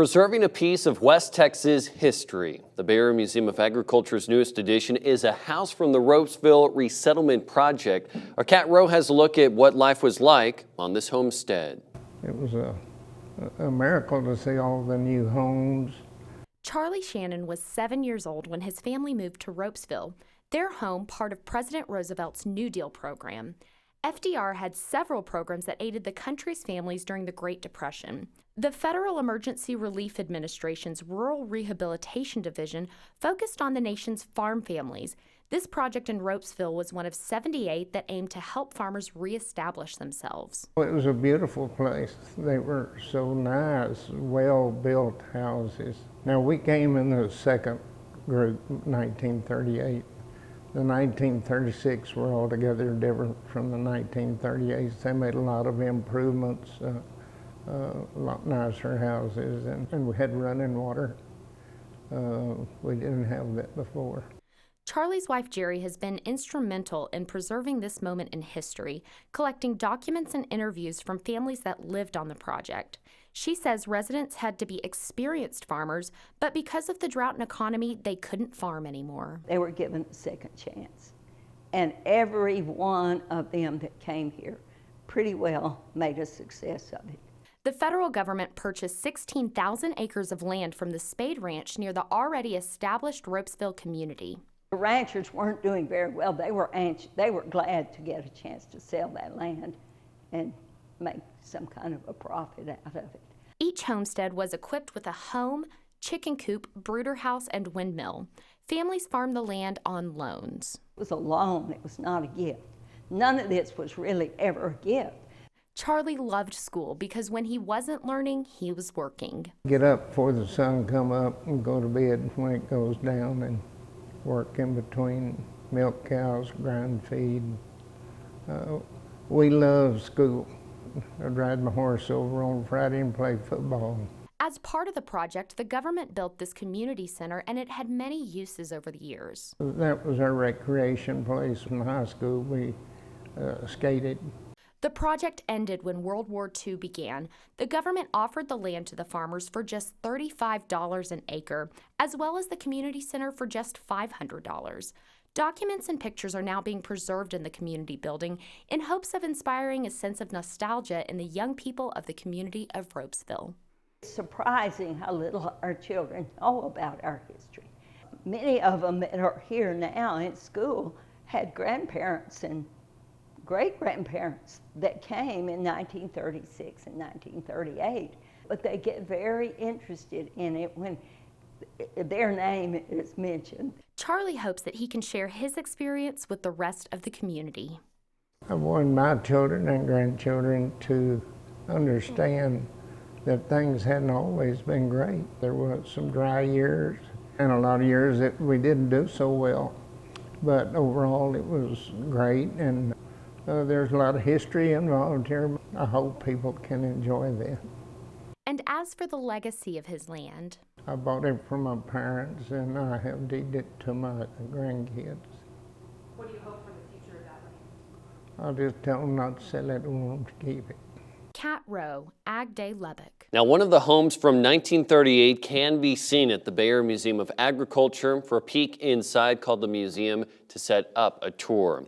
Preserving a piece of West Texas history. The Bay Area Museum of Agriculture's newest addition is a house from the Ropesville Resettlement Project. Our Kat Rowe has a look at what life was like on this homestead. It was a miracle to see all the new homes. Charlie Shannon was 7 years old when his family moved to Ropesville, their home part of President Roosevelt's New Deal program. FDR had several programs that aided the country's families during the Great Depression. The Federal Emergency Relief Administration's Rural Rehabilitation Division focused on the nation's farm families. This project in Ropesville was one of 78 that aimed to help farmers reestablish themselves. It was a beautiful place. They were so nice, well-built houses. Now, we came in the second group, 1938. The 1936 were altogether different from the 1938s. They made a lot of improvements, a lot nicer houses, and we had running water. We didn't have that before. Charlie's wife, Jerry, has been instrumental in preserving this moment in history, collecting documents and interviews from families that lived on the project. She says residents had to be experienced farmers, but because of the drought and economy, they couldn't farm anymore. They were given a second chance. And every one of them that came here pretty well made a success of it. The federal government purchased 16,000 acres of land from the Spade Ranch near the already established Ropesville community. The ranchers weren't doing very well. They were glad to get a chance to sell that land and make some kind of a profit out of it. Each homestead was equipped with a home, chicken coop, brooder house, and windmill. Families farmed the land on loans. It was a loan, it was not a gift. None of this was really ever a gift. Charlie loved school because when he wasn't learning, he was working. Get up before the sun come up and go to bed when it goes down and work in between, milk cows, grind feed. We love school. I'd ride my horse over on Friday and play football. As part of the project, the government built this community center, and it had many uses over the years. That was our recreation place in high school. We skated. The project ended when World War II began. The government offered the land to the farmers for just $35 an acre, as well as the community center for just $500. Documents and pictures are now being preserved in the community building in hopes of inspiring a sense of nostalgia in the young people of the community of Ropesville. It's surprising how little our children know about our history. Many of them that are here now in school had grandparents and great-grandparents that came in 1936 and 1938, but they get very interested in it when their name is mentioned. Charlie hopes that he can share his experience with the rest of the community. I want my children and grandchildren to understand that things hadn't always been great. There was some dry years and a lot of years that we didn't do so well, but overall it was great, and there's a lot of history involved here. I hope people can enjoy that. And as for the legacy of his land, I bought it from my parents, and I have deeded it to my grandkids. what do you hope for the future of that land? I'll just tell them not to sell it, and want them to keep it. Kat Rowe, Ag Day Lubbock. Now, one of the homes from 1938 can be seen at the Bay Area Museum of Agriculture. For a peek inside, call the museum to set up a tour.